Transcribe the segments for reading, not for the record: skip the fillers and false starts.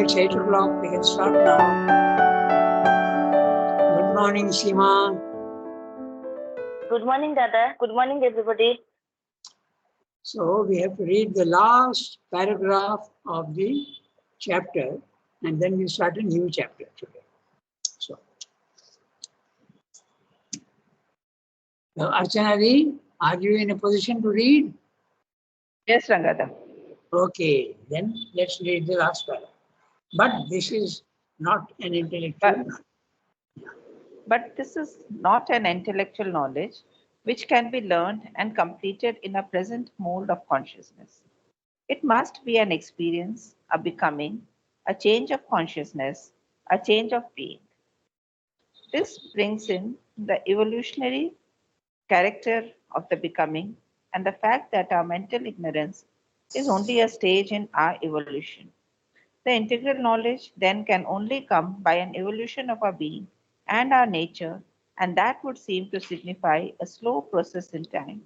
it's 8 o'clock. We can start now. Good morning, Seema. Good morning, Dada. Good morning, everybody. So we have to read the last paragraph of the chapter and then we start a new chapter today. So, now, Archana, are you in a position to read? Yes, Rangada. Okay, then let's read the last paragraph. But this is not an intellectual. But this is not an intellectual knowledge which can be learned and completed in a present mold of consciousness. It must be an experience, a becoming, a change of consciousness, a change of being. This brings in the evolutionary character of the becoming and the fact that our mental ignorance is only a stage in our evolution. The integral knowledge then can only come by an evolution of our being and our nature, and that would seem to signify a slow process in time,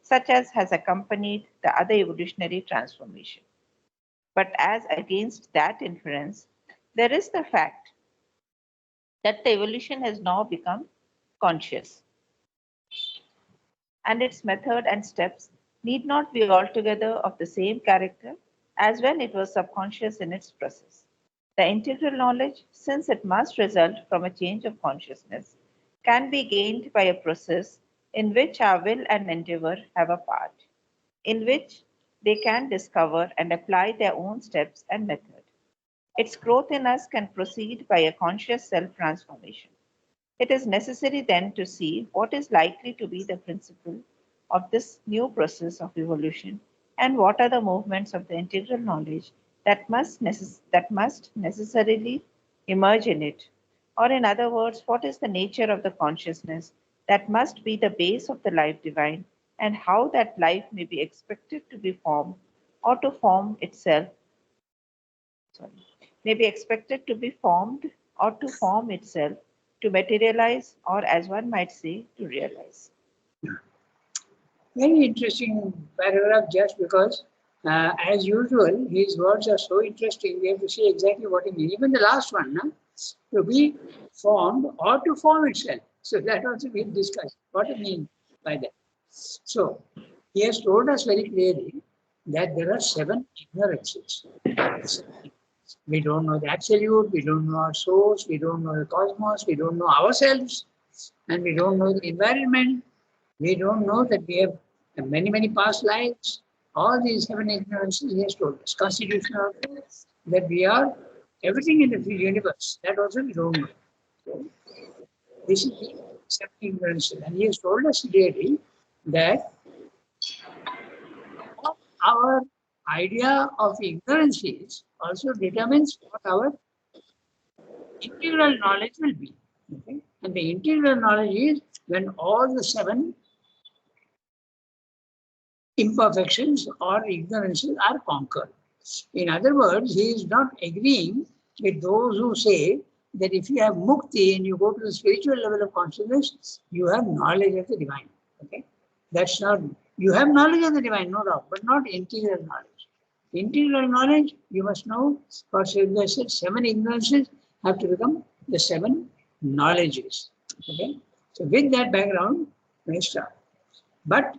such as has accompanied the other evolutionary transformation. But as against that inference, there is the fact that the evolution has now become conscious, and its method and steps need not be altogether of the same character as when it was subconscious in its process. The integral knowledge, since it must result from a change of consciousness, can be gained by a process in which our will and endeavor have a part, in which they can discover and apply their own steps and method. Its growth in us can proceed by a conscious self transformation. It is necessary then to see what is likely to be the principle of this new process of evolution and what are the movements of the integral knowledge that must necessarily emerge in it. Or, in other words, what is the nature of the consciousness that must be the base of the life divine and how that life may be expected to be formed or to form itself, may be expected to be formed or to form itself, to materialize, or as one might say, to realize. Very interesting paragraph just because, as usual, his words are so interesting. We have to see exactly what he means. Even the last one, to be formed or to form itself. So that also we discussed what he means by that. So he has told us very clearly that there are 7 ignorances. We don't know the absolute, we don't know our source, we don't know the cosmos, we don't know ourselves, and we don't know the environment. We don't know that we have many, many past lives. All these 7 ignorances he has told us. Constitutional, that we are everything in the universe. That also we don't know. So, this is the 7 ignorances. And he has told us clearly that our idea of ignorance is also determines what our integral knowledge will be. Okay? And the integral knowledge is when all the 7 imperfections or ignorances are conquered. In other words, he is not agreeing with those who say that if you have mukti and you go to the spiritual level of consciousness, you have knowledge of the divine. Okay, that's not. You have knowledge of the divine, no doubt, but not integral knowledge. Integral knowledge, you must know. For Sridhar said, 7 ignorances have to become the 7 knowledges. Okay, so with that background, we start. But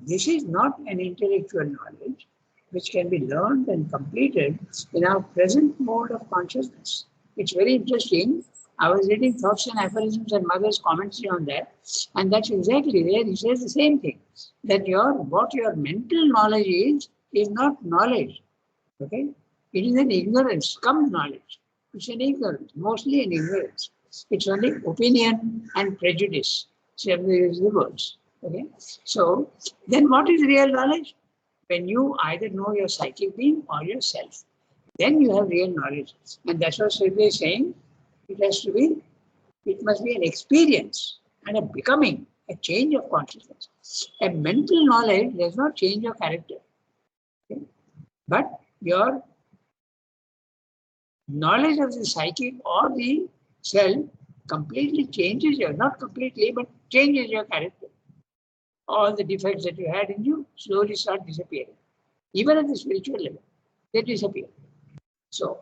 this is not an intellectual knowledge which can be learned and completed in our present mode of consciousness. It's very interesting. I was reading Thoughts and Aphorisms and Mother's commentary on that, and that's exactly there. He says the same thing, that what your mental knowledge is not knowledge. Okay? It is an ignorance, come knowledge. It's an ignorance, mostly an ignorance. It's only opinion and prejudice. So use the words. Okay? So then what is real knowledge? When you either know your psychic being or yourself, then you have real knowledge. And that's what Sridhar is saying. It must be an experience and a becoming, a change of consciousness. A mental knowledge does not change your character. Okay? But your knowledge of the psychic or the self completely changes your, not completely, but changes your character. All the defects that you had in you slowly start disappearing. Even at the spiritual level, they disappear. So,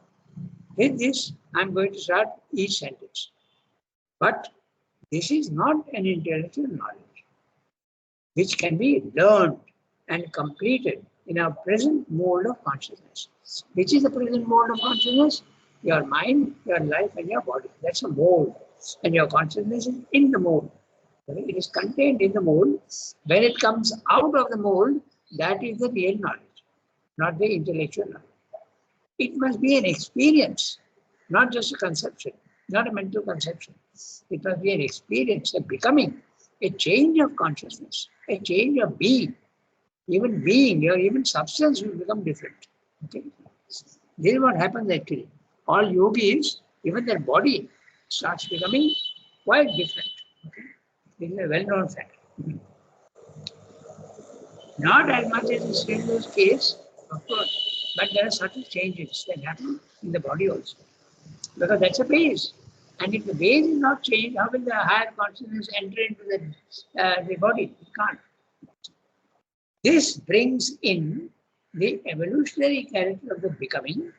With this, I'm going to start each sentence. But this is not an intellectual knowledge which can be learned and completed in our present mode of consciousness. Which is the present mode of consciousness? Your mind, your life, and your body. That's a mode. And your consciousness is in the mode. It is contained in the mold. When it comes out of the mold, that is the real knowledge, not the intellectual knowledge. It must be an experience, not just a conception, not a mental conception. It must be an experience, a becoming, a change of consciousness, a change of being. Even being, or even substance will become different. Okay? This is what happens actually. All yogis, even their body starts becoming quite different. Okay? This is a well-known fact. Not as much as in stranger's case, of course, but there are certain changes that happen in the body also. Because that's a base. And if the base is not changed, how will the higher consciousness enter into the body? It can't. This brings in the evolutionary character of the becoming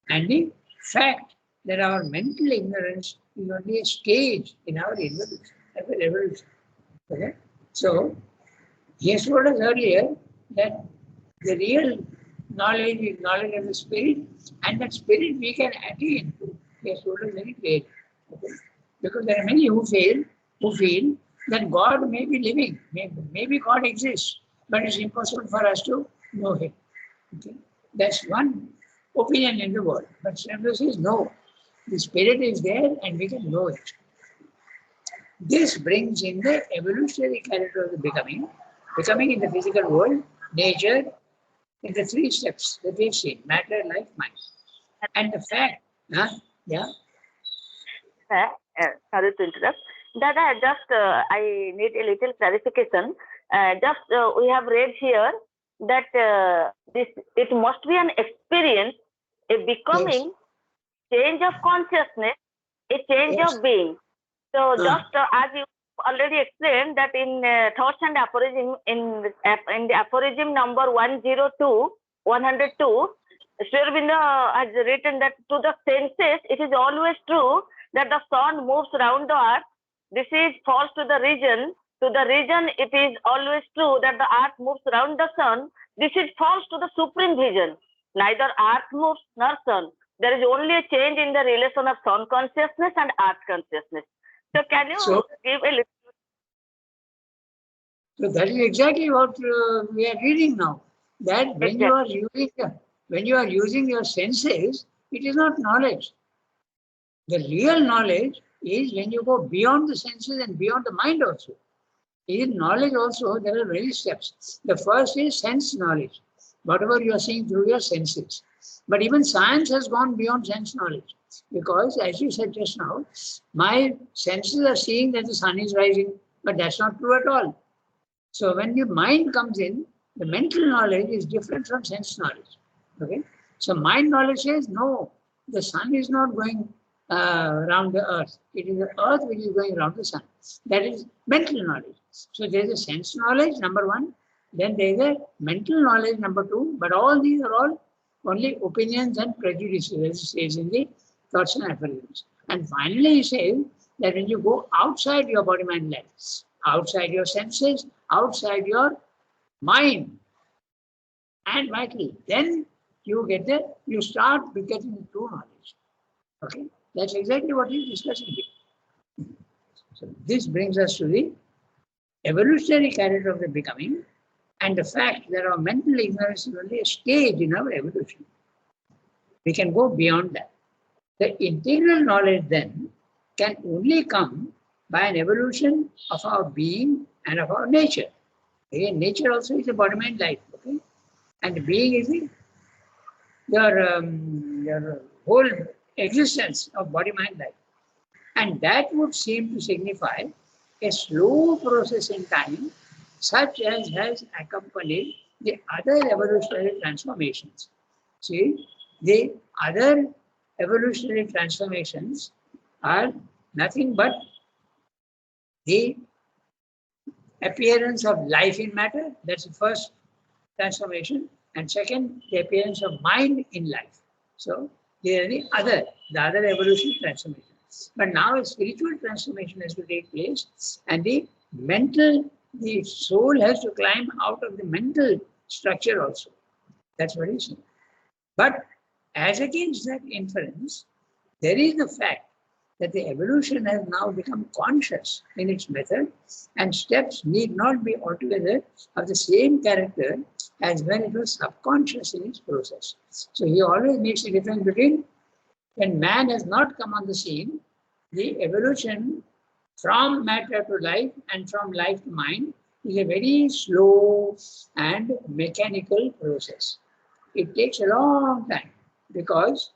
and the fact that our mental ignorance is only a stage in our evolution. Okay? So, he has told us earlier that the real knowledge is knowledge of the spirit, and that spirit we can attain to. He has told us very clearly. Okay? Because there are many who feel that God may be living, maybe God exists, but it's impossible for us to know Him. Okay? That's one opinion in the world. But Srila says no, the spirit is there and we can know it. This brings in the evolutionary character of the becoming in the physical world, nature, in the three steps that we've seen, matter, life, mind. And the fact, yeah. Sorry to interrupt. Dada, just I need a little clarification. We have read here that it must be an experience, a becoming, change of consciousness, a change of being. So just as you already explained that in thoughts and aphorism, in the aphorism number 102, Sri Aurobindo has written that to the senses, it is always true that the sun moves around the earth. This is false to the region. To the region, it is always true that the earth moves around the sun. This is false to the supreme vision. Neither earth moves nor sun. There is only a change in the relation of sun consciousness and earth consciousness. So can you give a little? So that is exactly what we are reading now. That when you are using your senses, it is not knowledge. The real knowledge is when you go beyond the senses and beyond the mind also. In knowledge also, there are many steps. The first is sense knowledge, whatever you are seeing through your senses. But even science has gone beyond sense knowledge. Because as you said just now, my senses are seeing that the sun is rising, but that's not true at all. So when your mind comes in, the mental knowledge is different from sense knowledge. Okay? So mind knowledge says, no, the sun is not going around the earth. It is the earth which is going around the sun. That is mental knowledge. So there is a sense knowledge, number one. Then there is a mental knowledge, number two. But all these are all only opinions and prejudices, as it says in the thoughts and aphorisms. And finally, he says that when you go outside your body, mind, life, outside your senses, outside your mind and vital, then you start getting the true knowledge. Okay, that's exactly what he's discussing here. So this brings us to the evolutionary character of the becoming and the fact that our mental ignorance is only a stage in our evolution. We can go beyond that. The integral knowledge then can only come by an evolution of our being and of our nature. Again, nature also is a body, mind, life. Okay, and the being is your whole existence of body, mind, life. And that would seem to signify a slow process in time, such as has accompanied the other evolutionary transformations. See, the other evolutionary transformations are nothing but the appearance of life in matter, that's the first transformation, and second, the appearance of mind in life. So There are the other evolutionary transformation. But now a spiritual transformation has to take place, and the soul has to climb out of the mental structure also. That's what he's saying. But as against that inference, there is the fact that the evolution has now become conscious in its method, and steps need not be altogether of the same character as when it was subconscious in its process. So he always makes a difference between when man has not come on the scene, the evolution from matter to life and from life to mind is a very slow and mechanical process. It takes a long time because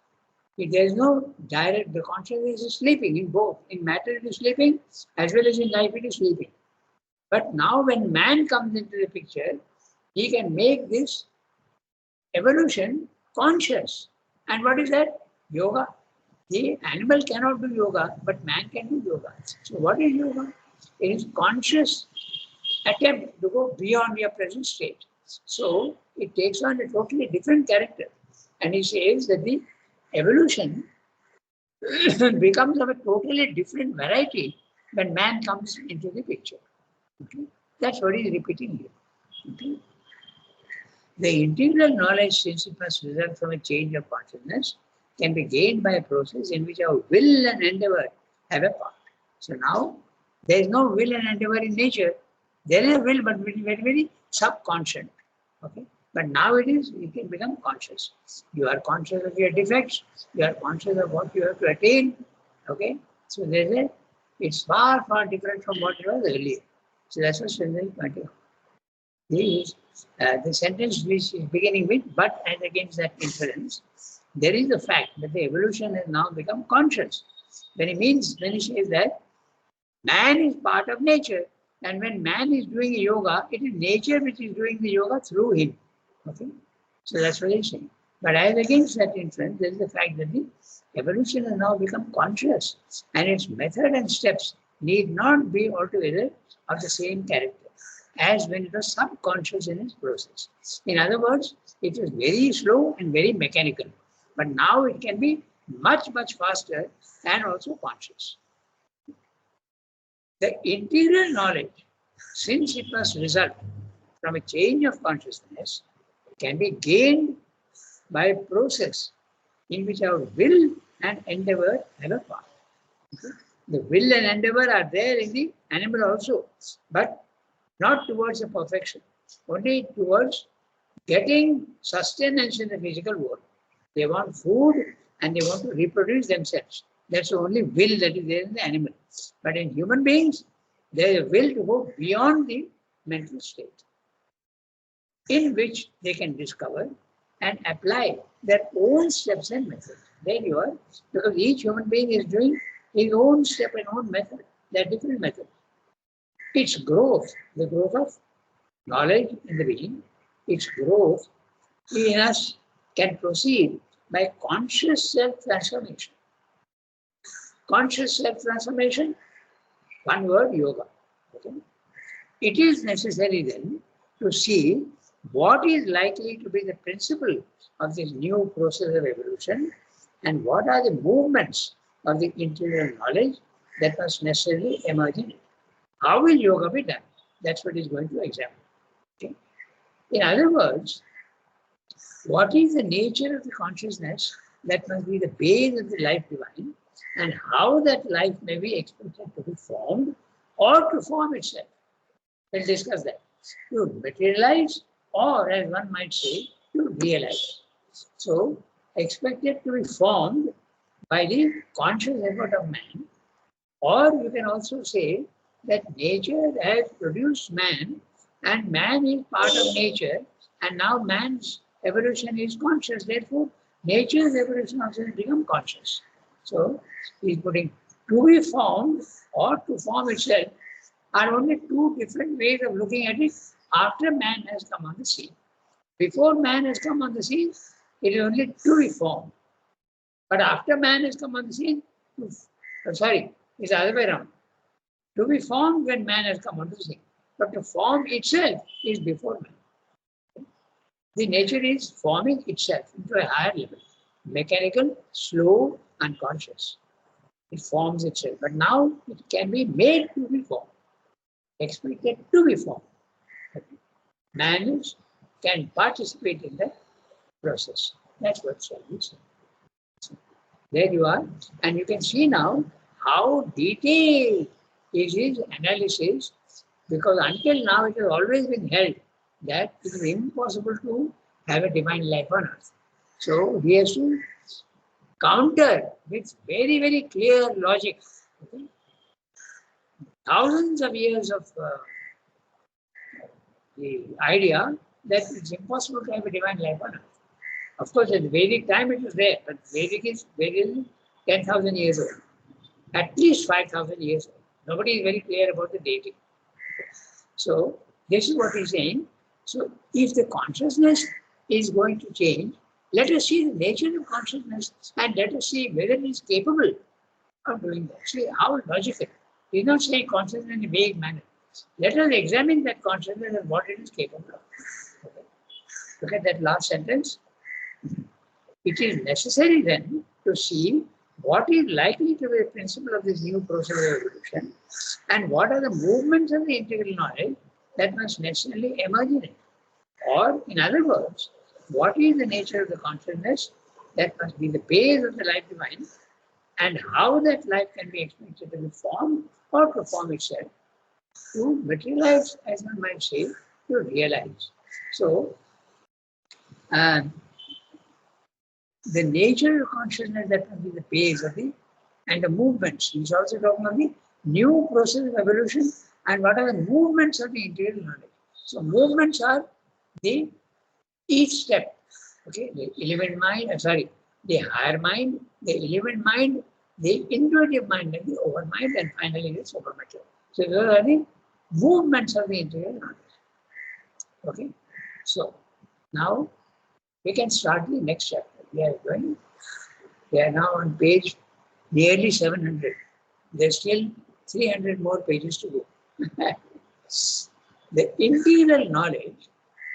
there is no direct, the consciousness is sleeping in both. In matter it is sleeping as well as in life it is sleeping. But now when man comes into the picture, he can make this evolution conscious. And what is that? Yoga. The animal cannot do yoga, but man can do yoga. So what is yoga? It is conscious attempt to go beyond your present state. So it takes on a totally different character. And he says that the evolution becomes of a totally different variety when man comes into the picture. Okay? That's what he's repeating here. Okay? The integral knowledge, since it must result from a change of consciousness, can be gained by a process in which our will and endeavor have a part. So now, there is no will and endeavor in nature. There is a will, but very, very, very subconscious. Okay? But now it can become conscious. You are conscious of your defects. You are conscious of what you have to attain. Okay? So it's far, far different from what it was earlier. So that's what Sridhar is pointing out. The sentence which is beginning with, but as against that inference, there is the fact that the evolution has now become conscious. When he says that man is part of nature, and when man is doing yoga, it is nature which is doing the yoga through him. Okay? So that's what he's saying. But as against that inference, there is the fact that the evolution has now become conscious, and its method and steps need not be altogether of the same character as when it was subconscious in its process. In other words, it was very slow and very mechanical. But now it can be much, much faster and also conscious. The integral knowledge, since it must result from a change of consciousness, can be gained by a process in which our will and endeavor have a part. Okay? The will and endeavor are there in the animal also, but not towards a perfection, only towards getting sustenance in the physical world. They want food and they want to reproduce themselves. That's the only will that is there in the animal. But in human beings, there is a will to go beyond the mental state, in which they can discover and apply their own steps and methods. There you are, because each human being is doing his own step and own method. There are different methods. Its growth, the growth of knowledge in the being, its growth in us can proceed by conscious self-transformation. Conscious self-transformation, one word, yoga. Okay? It is necessary then to see what is likely to be the principle of this new process of evolution and what are the movements of the interior knowledge that must necessarily emerge in it. How will yoga be done? That's what he's going to examine. Okay? In other words, what is the nature of the consciousness that must be the base of the life divine, and how that life may be expected to be formed or to form itself? We'll discuss that. To materialize, or as one might say, to realize. So, expected to be formed by the conscious effort of man, or you can also say that nature has produced man, and man is part of nature, and now man's evolution is conscious. Therefore, nature's evolution also has become conscious. So, he's putting to be formed or to form itself are only two different ways of looking at it after man has come on the scene. Before man has come on the scene, it is only to be formed. But after man has come on the scene, it's the other way around. To be formed when man has come on the scene. But to form itself is before man. The nature is forming itself into a higher level. mechanical, slow, unconscious. It forms itself. But now it can be made to be formed, expected to be formed. Man can participate in the process. That's what Swami said. There you are. And you can see now how detailed is his analysis, because until now it has always been held that it is impossible to have a divine life on earth. So he has to counter with very, very clear logic. Okay? Thousands of years of the idea that it's impossible to have a divine life on earth. Of course, at the Vedic time it was there, but Vedic is 10,000 years old, at least 5,000 years old. Nobody is very clear about the dating. So, this is what he's saying. So, if the consciousness is going to change, let us see the nature of consciousness and let us see whether it is capable of doing that. See how logical. He's not saying consciousness in a vague manner. Let us examine that consciousness and what it is capable of. Okay. Look at that last sentence. It is necessary then to see what is likely to be the principle of this new process of evolution and what are the movements of the integral knowledge that must necessarily emerge in it. Or, in other words, what is the nature of the consciousness that must be the base of the life divine and how that life can be expected to be formed or perform itself to materialize, as one might say, to realize. So, the nature of consciousness that must be the base of the and the movements. He's also talking about the new process of evolution and what are the movements of the integral knowledge. So movements are the each step. Okay, the elevated mind, the higher mind, the elevated mind, the intuitive mind, and the overmind, and finally the supermaterial. So those are the movements of the integral knowledge. Okay, so now we can start the next chapter. We are now on page nearly 700. There's still 300 more pages to go. The integral knowledge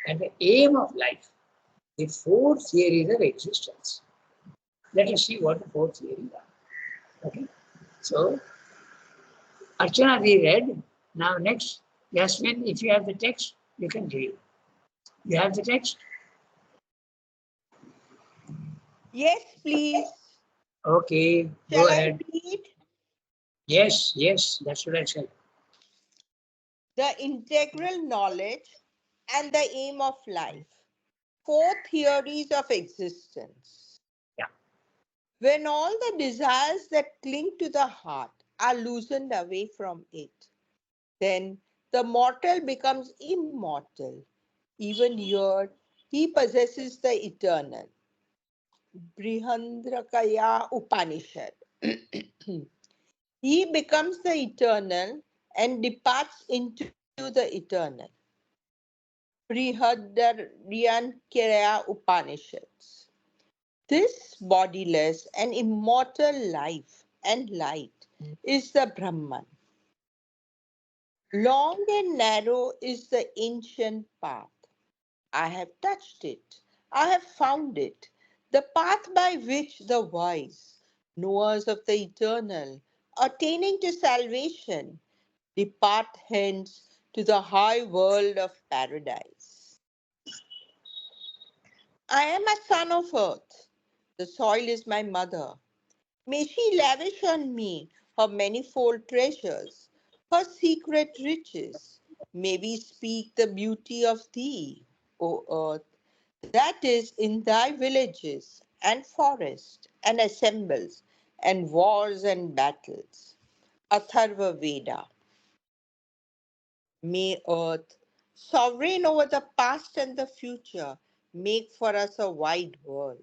and the aim of life, the four theories of existence. Let us see what the four theories are. Okay. So, Archana, we read. Now next, Yasmin, if you have the text, you can read. You have the text? Yes, please. Okay, Shall go I ahead. read? Yes, that's what I said. The integral knowledge and the aim of life. Four theories of existence. Yeah. When all the desires that cling to the heart are loosened away from it, then the mortal becomes immortal. Even here, he possesses the eternal. Brihandrakaya Upanishad. He becomes the eternal and departs into the eternal. Brihadaranyaka Upanishads. This bodiless and immortal life and light is the Brahman. Long and narrow is the ancient path. I have touched it. I have found it. The path by which the wise, knowers of the eternal, attaining to salvation, depart hence to the high world of paradise. I am a son of earth. The soil is my mother. May she lavish on me her manifold treasures, her secret riches. May we speak the beauty of thee, O earth, that is in thy villages and forests and assembles and wars and battles. Atharva Veda. May earth, sovereign over the past and the future, make for us a wide world.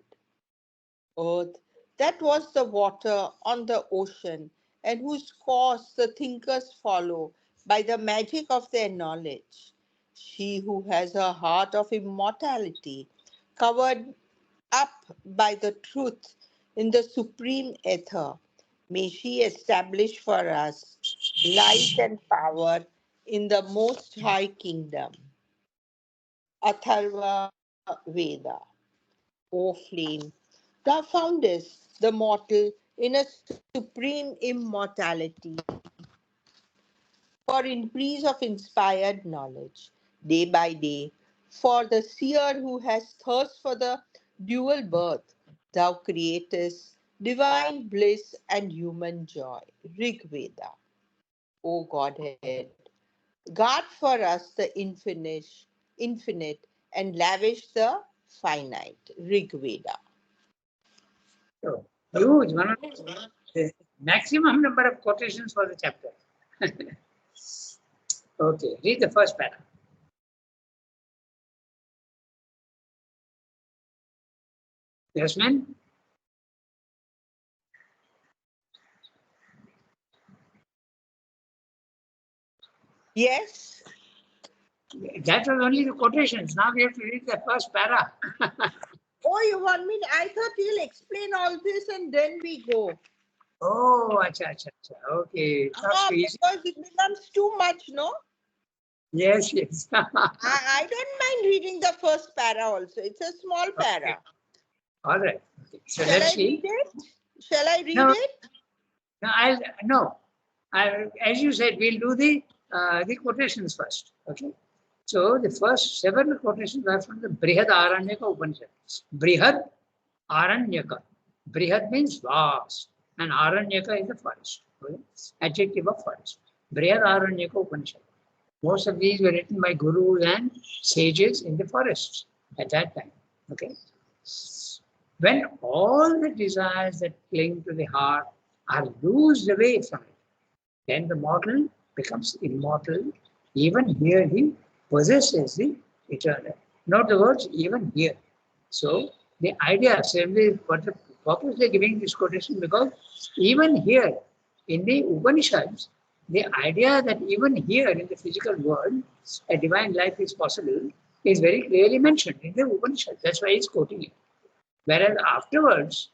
Earth, that was the water on the ocean, and whose course the thinkers follow by the magic of their knowledge. She who has a heart of immortality, covered up by the truth in the supreme ether, may she establish for us light and power in the most high kingdom. Atharva Veda. O flame, the Thou foundest the mortal in a supreme immortality for increase of inspired knowledge, day by day, for the seer who has thirst for the dual birth, thou createst divine bliss and human joy. Rig Veda. O Godhead, guard for us the infinite and lavish the finite. Rig Veda. So, huge, one of the maximum number of quotations for the chapter. Okay, read the first paragraph. Yes, ma'am? Yes? That was only the quotations. Now we have to read the first para. Oh, you want me? I thought you'll explain all this and then we go. Oh, acha, acha, acha. Okay, it's not so easy. Because it becomes too much, no? Yes, yes. I don't mind reading the first para also. It's a small para. All right. Okay. So Shall let's I see. read it? Shall I read No. it? No. As you said, we'll do the quotations first. Okay. So the first several quotations are from the Brihad Aranyaka Upanishad. Brihad Aranyaka. Brihad means vast, and Aranyaka is the forest. Okay? Adjective of forest. Brihad Aranyaka Upanishad. Most of these were written by gurus and sages in the forests at that time. Okay. When all the desires that cling to the heart are loosed away from it, then the mortal becomes immortal. Even here he possesses the eternal. Note the words, even here. So the idea, simply purposely giving this quotation, because even here in the Upanishads, the idea that even here in the physical world, a divine life is possible is very clearly mentioned in the Upanishads. That's why he's quoting it. Whereas afterwards,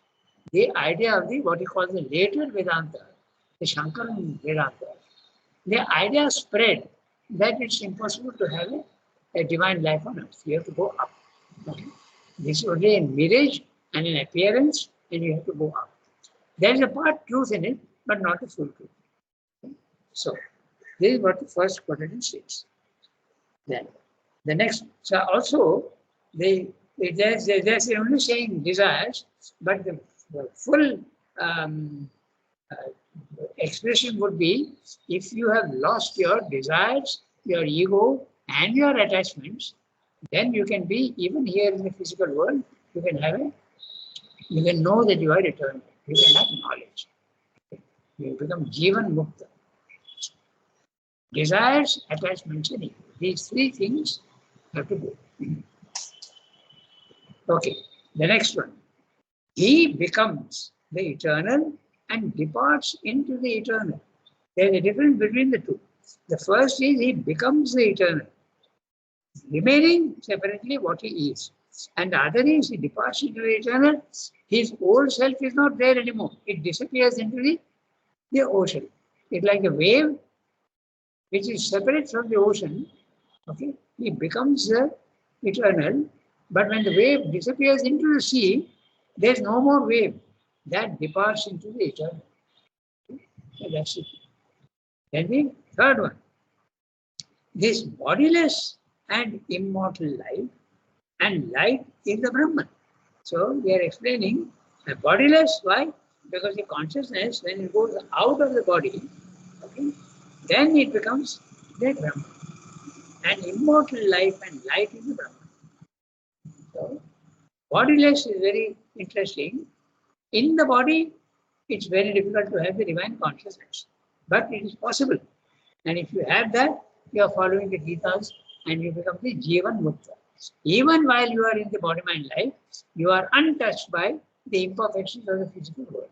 the idea of the what he calls the later Vedanta, the Shankaran Vedanta, the idea spread that it's impossible to have a divine life on earth. You have to go up. Okay? This is only a mirage and an appearance, and you have to go up. There is a part truth in it, but not a full truth. Okay? So, this is what the first quotation says. Then, the next, so also, there's only saying desires, but the full expression would be, if you have lost your desires, your ego, and your attachments, then you can be, even here in the physical world, you can know that you are eternal. You can have knowledge. You become Jivan Mukta. Desires, attachments, and ego. These three things have to go. Okay, the next one. He becomes the eternal and departs into the eternal. There is a difference between the two. The first is he becomes the eternal, remaining separately what he is. And the other is he departs into the eternal. His old self is not there anymore. It disappears into the ocean. It's like a wave which is separate from the ocean. Okay, he becomes the eternal, but when the wave disappears into the sea, there's no more wave. That departs into the eternal. So that's it. Then the third one. This bodiless and immortal life and light is the Brahman. So we are explaining a bodiless, why? Because the consciousness, when it goes out of the body, okay, then it becomes the Brahman. And immortal life and light is the Brahman. So bodiless is very interesting. In the body, it's very difficult to have the divine consciousness. But it is possible. And if you have that, you are following the Gitas and you become the Jivan Mukta. Even while you are in the body-mind life, you are untouched by the imperfections of the physical world.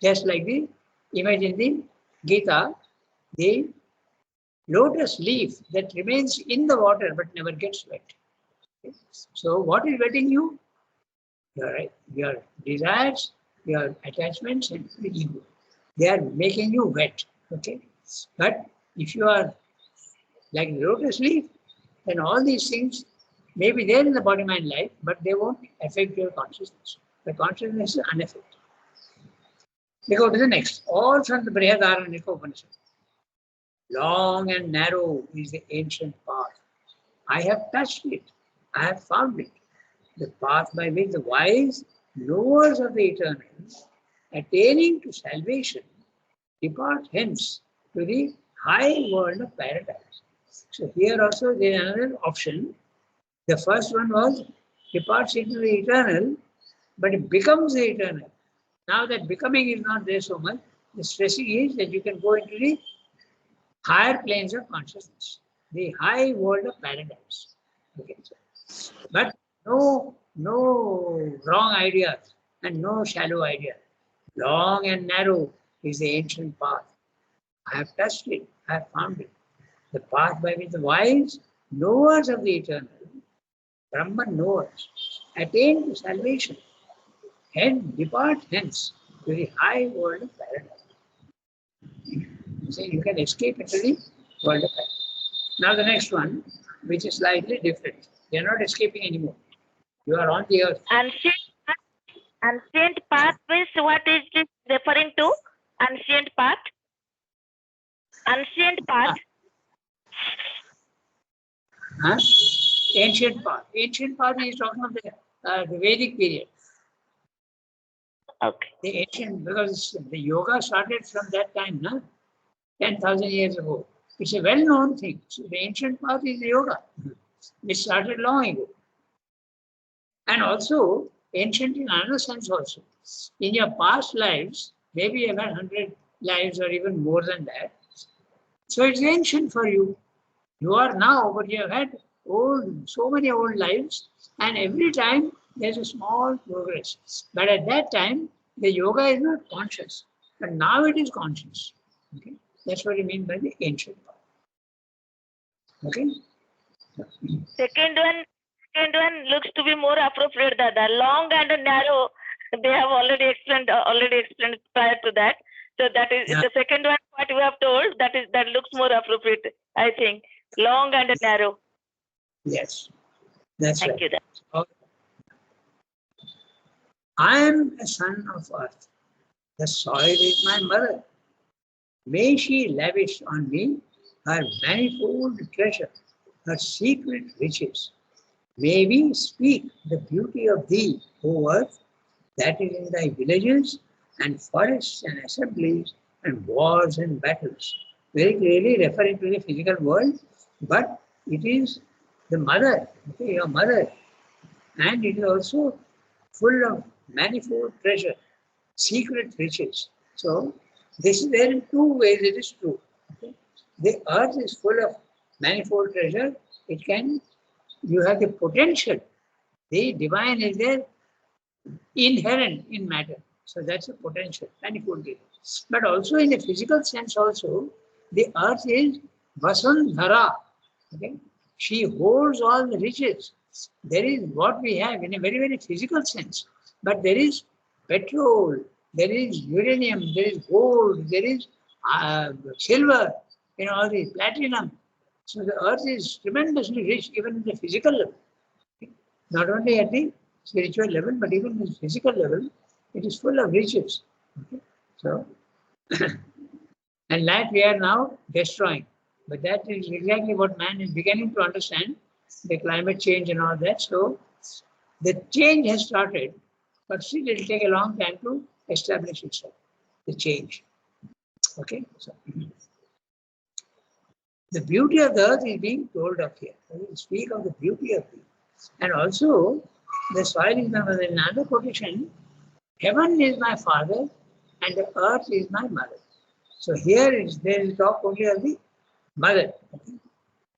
Just like the image in the Gita, the lotus leaf that remains in the water but never gets wet. Okay? So what is wetting you? Your desires, your attachments, and the ego. They are making you wet. Okay? But if you are like the lotus leaf, then all these things may be there in the body-mind life, but they won't affect your consciousness. The consciousness is unaffected. We go to the next. All from the Brihadaranyaka Upanishad. Long and narrow is the ancient path. I have touched it. I have found it. The path by which the wise knowers of the eternal, attaining to salvation, depart hence to the high world of paradise. So here also there is another option. The first one was departs into the eternal, but it becomes the eternal. Now that becoming is not there so much, the stressing is that you can go into the higher planes of consciousness, the high world of paradise. Okay. But no wrong ideas and no shallow ideas. Long and narrow is the ancient path. I have touched it, I have found it. The path by which the wise knowers of the eternal, Brahman knowers, attain to salvation, and depart hence to the high world of paradise. So you can escape into the world of paradise. Now the next one, which is slightly different. You are not escaping anymore. You are on the earth. Ancient path means what is this referring to? Ancient path? Ancient path? Huh? Ancient path. Ancient path is talking of the Vedic period. Okay. The ancient, because the yoga started from that time, no? 10,000 years ago. It's a well-known thing. So the ancient path is the yoga. It started long ago. And also, ancient in another sense also. In your past lives, maybe you have had 100 lives or even more than that. So it's ancient for you. You are now, but you have had so many old lives, and every time there's a small progress. But at that time, the yoga is not conscious. But now it is conscious. Okay? That's what you mean by the ancient path. Okay? Second one looks to be more appropriate, Dada. Long and narrow, they have already explained prior to that. So that is the second one. What you have told, that looks more appropriate, I think. Long and narrow. Yes, that's Thank right. you, Dada. I am a son of earth. The soil is my mother. May she lavish on me her manifold treasure, her secret riches. May we speak the beauty of thee, O earth, that is in thy villages and forests and assemblies and wars and battles. Very clearly referring to the physical world, but it is the mother, okay, your mother, and it is also full of manifold treasure, secret riches. So this is there in two ways it is true. Okay? The earth is full of manifold treasure. You have the potential. The divine is there inherent in matter. So that's a potential, manifold treasure. But also in a physical sense also, the earth is Vasundhara. Okay? She holds all the riches. There is what we have in a very, very physical sense. But there is petrol, there is uranium, there is gold, there is silver, all the platinum. So the earth is tremendously rich even in the physical level. Not only at the spiritual level, but even in the physical level, it is full of riches. Okay? So, and that we are now destroying. But that is exactly what man is beginning to understand, the climate change and all that. So the change has started, but still it will take a long time to establish itself, the change. Okay? So the beauty of the earth is being told of here. We speak of the beauty of it. And also, the soil is my mother. In another quotation, heaven is my father and the earth is my mother. So there is talk only of the mother, okay?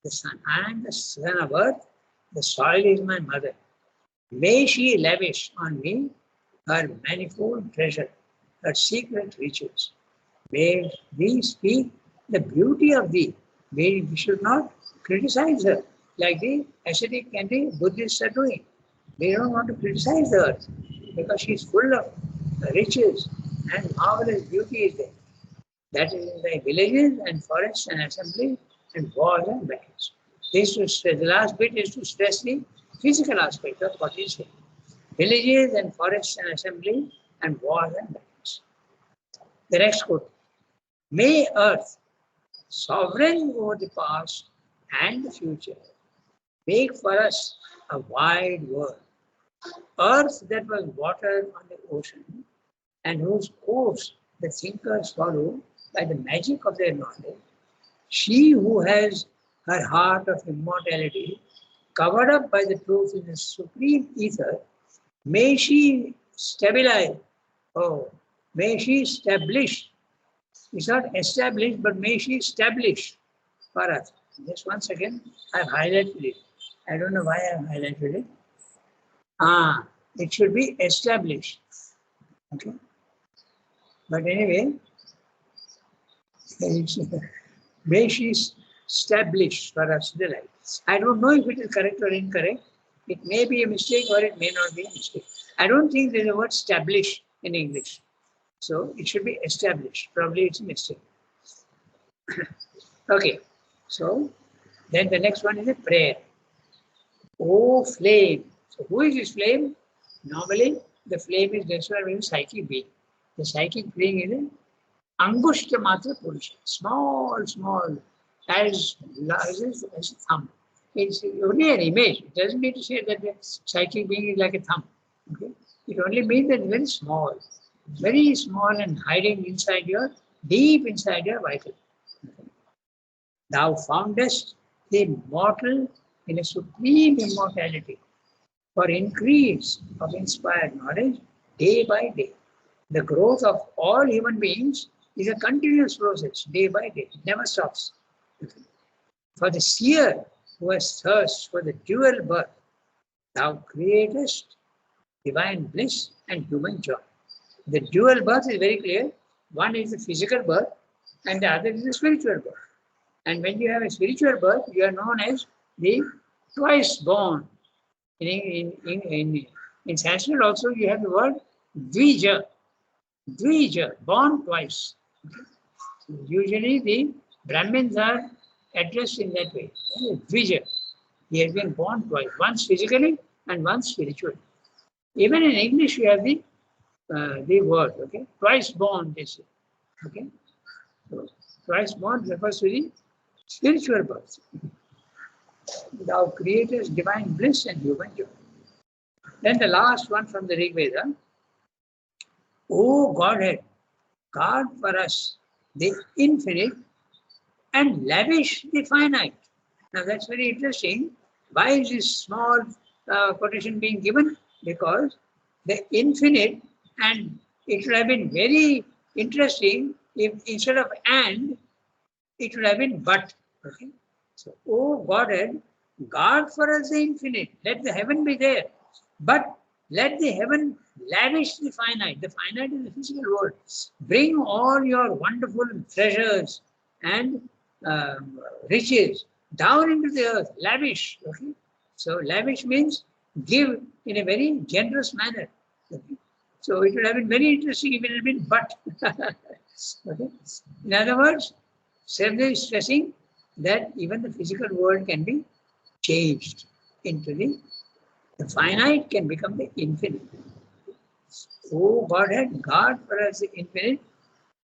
The son. I am the son of earth, the soil is my mother. May she lavish on me her manifold treasure, her secret riches. May we speak the beauty of thee. We should not criticize her like the ascetic and the Buddhists are doing. They don't want to criticize the earth because she is full of riches and marvelous beauty is there. That is in the villages and forests and assemblies and wars and battles. The last bit is to stress the physical aspect of what is here. villages and forests and assembly, and wars and battles. The next quote. May earth, sovereign over the past and the future, make for us a wide world. Earth that was water on the ocean, and whose course the thinkers follow by the magic of their knowledge, she who has her heart of immortality covered up by the truth in the supreme ether, may she stabilize, may she establish, it's not established, but may she establish for us. Just once again, I've highlighted it. I don't know why I've highlighted it. It should be established. Okay. But anyway, may she establish for us the light. I don't know if it is correct or incorrect. It may be a mistake or it may not be a mistake. I don't think there's a word establish in English. So it should be established. Probably it's a mistake. Okay. So then the next one is a prayer. Oh flame. So who is this flame? Normally the flame is described as a psychic being. The psychic being is an Angushta Matra Purusha. Small, as large as a thumb. It's only an image. It doesn't mean to say that the psychic being is like a thumb. Okay? It only means that it's very small and hiding inside deep inside your vital. Okay? Thou foundest the immortal in a supreme immortality for increase of inspired knowledge day by day. The growth of all human beings is a continuous process, day by day. It never stops. For the seer who has thirst for the dual birth, thou createst divine bliss and human joy. The dual birth is very clear. One is the physical birth and the other is the spiritual birth. And when you have a spiritual birth, you are known as the twice born. In Sanskrit also you have the word Dvija. Dvija, born twice. Usually the Brahmins are addressed in that way. Dvija. He has been born twice, once physically and once spiritually. Even in English you have the word, okay? Twice born, they say. Okay? So, twice born refers to the spiritual birth. Thou createst divine bliss and human joy. Then the last one from the Rig Veda. O Godhead, guard for us the infinite and lavish the finite. Now that's very interesting. Why is this small quotation being given? Because the infinite, and it would have been very interesting if instead of and, it would have been but. Okay? So, O Godhead, guard for us the infinite. Let the heaven be there. But let the heaven lavish the finite. The finite is the physical world. Bring all your wonderful treasures and riches down into the earth. Lavish. Okay? So, lavish means give in a very generous manner. Okay? So, it would have been very interesting if it had been but. Okay? In other words, Sevda is stressing that even the physical world can be changed into the finite can become the infinite. Oh Godhead, guard for us the infinite,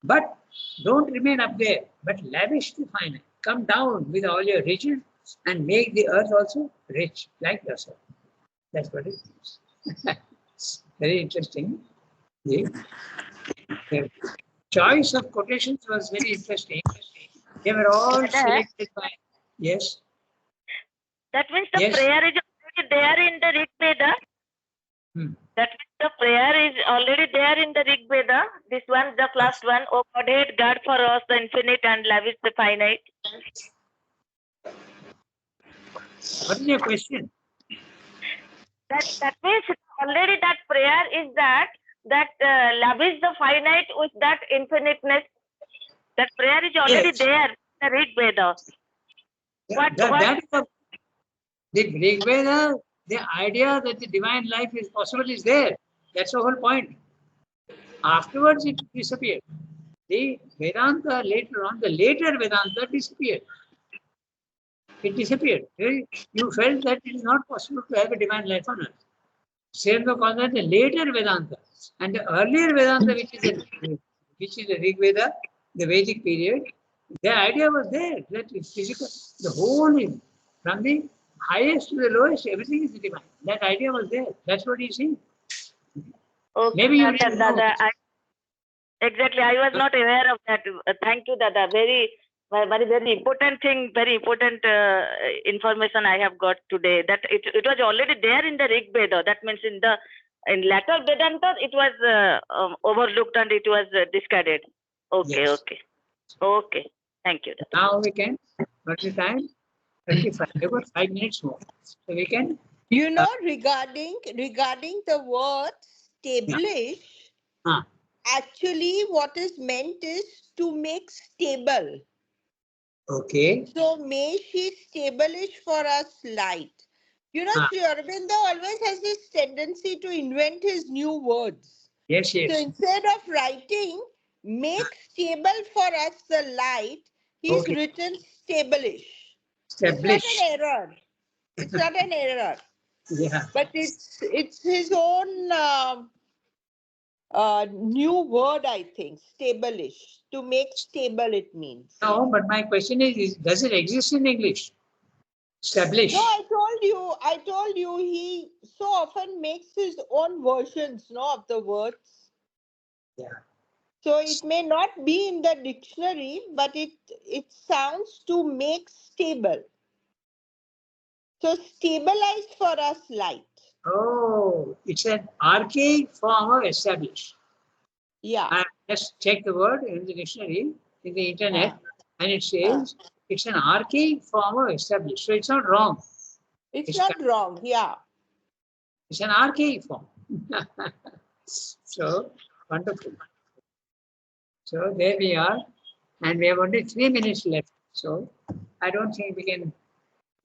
but don't remain up there, but lavish the finite. Come down with all your riches and make the earth also rich, like yourself. That's what it means. Very interesting. The choice of quotations was very interesting. They were all selected by, yes. That means the prayer is already there in the Rig Veda. That means the prayer is already there in the Rig Veda. This one, the last one. O Godhead, guard for us the infinite and lavish the finite. What is your question? That means already that prayer is that lavish the finite with that infiniteness. That prayer is already there in the Rig Veda. The Rig Veda, the idea that the divine life is possible is there. That's the whole point. Afterwards, it disappeared. The Vedanta later on, the later Vedanta disappeared. It disappeared. You felt that it is not possible to have a divine life on earth. Srila calls that the later Vedanta. And the earlier Vedanta, which is the Rig Veda, the Vedic period, the idea was there that it's physical, the whole is from the highest to the lowest, everything is divine. That idea was there. That's what he's saying. Okay, Maybe you Dada, didn't know. Dada, exactly. I was not aware of that. Thank you, Dada. Very important thing, very important information I have got today. That it was already there in the Rig Veda. That means in later Vedanta, it was overlooked and it was discarded. Okay, Yes. okay. Thank you, Dada. Now we can, what's the time? 25. We've got 5 minutes more. So we can. You know, regarding the word establish, Ah, actually what is meant is to make stable. okay. So may she establish for us light. You know, Ah. Sri Aurobindo always has this tendency to invent his new words. Yes, So yes. instead of writing make stable for us the light, he's Okay. written stablish. Establish. It's not an error. It's not an error. Yeah. But it's his own new word, I think. Stablish. To make stable, it means. No, but my question is does it exist in English? Establish. No, I told you he so often makes his own versions, no, of the words. Yeah. So it may not be in the dictionary, but it sounds to make stable. So stabilize for us light. Oh, it's an archaic form of establish. Yeah. I just checked the word in the dictionary, in the internet, and it says it's an archaic form of establish. So it's not wrong. It's not wrong, yeah. It's an archaic form. So wonderful. So there we are, and we have only 3 minutes left. So I don't think we can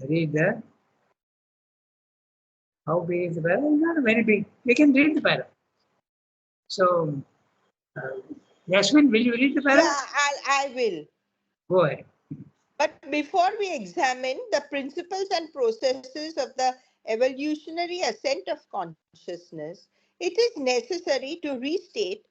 read the. How big is the paragraph? Not very big. We can read the paragraph. So, Yasmin, will you read the paragraph? Yeah, I will. Go ahead. But before we examine the principles and processes of the evolutionary ascent of consciousness, it is necessary to restate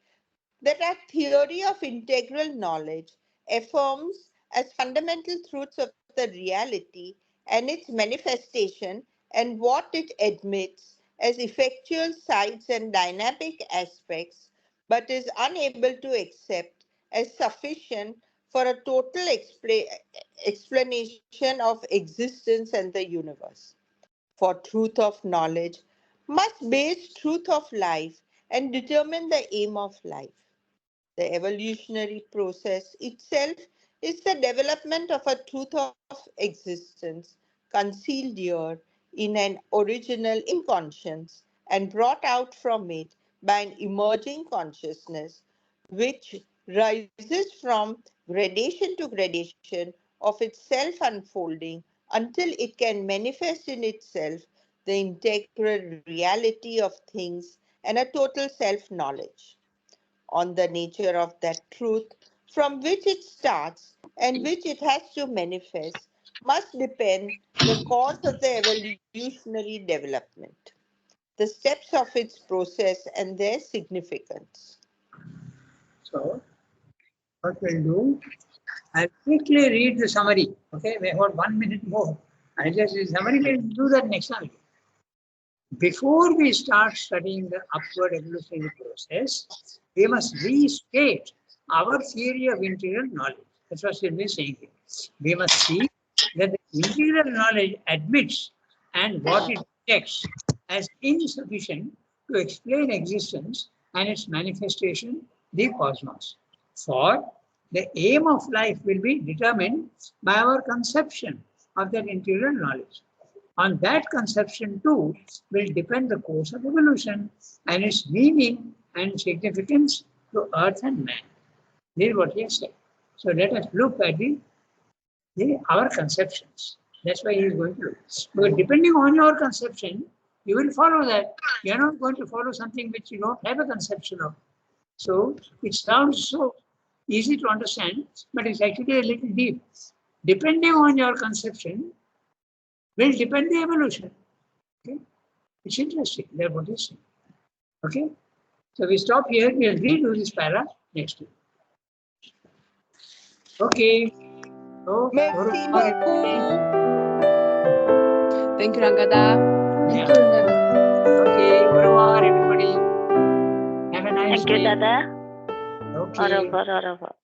that our theory of integral knowledge affirms as fundamental truths of the reality and its manifestation and what it admits as effectual sides and dynamic aspects, but is unable to accept as sufficient for a total explanation of existence and the universe. For truth of knowledge must base truth of life and determine the aim of life. The evolutionary process itself is the development of a truth of existence concealed here in an original inconscience and brought out from it by an emerging consciousness, which rises from gradation to gradation of its self unfolding until it can manifest in itself the integral reality of things and a total self knowledge. On the nature of that truth from which it starts and which it has to manifest must depend the course of the evolutionary development, the steps of its process and their significance. So, what we'll do, I'll quickly read the summary. Okay, we have 1 minute more. I just the summary, we'll do that next time. Before we start studying the upward evolutionary process, we must restate our theory of integral knowledge. That's what we'll be saying here. We must see that the integral knowledge admits and what it rejects as insufficient to explain existence and its manifestation, the cosmos. For the aim of life will be determined by our conception of that integral knowledge. On that conception too will depend the course of evolution and its meaning and significance to earth and man. This is what he has said. So let us look at our conceptions. That's why he is going to look. Because depending on your conception, you will follow that. You are not going to follow something which you don't have a conception of. So it sounds so easy to understand, but it's actually a little deep. Depending on your conception, will depend the evolution. Okay? It's interesting. They're Buddhists. Okay? So we stop here. We'll redo this para next week. Okay. So, Merci beaucoup. Thank you, Rangada. Yeah. Thank you, Rangada. Okay. Au revoir, everybody. Have a nice Thank you, day. Dada. Au Okay. revoir, au revoir.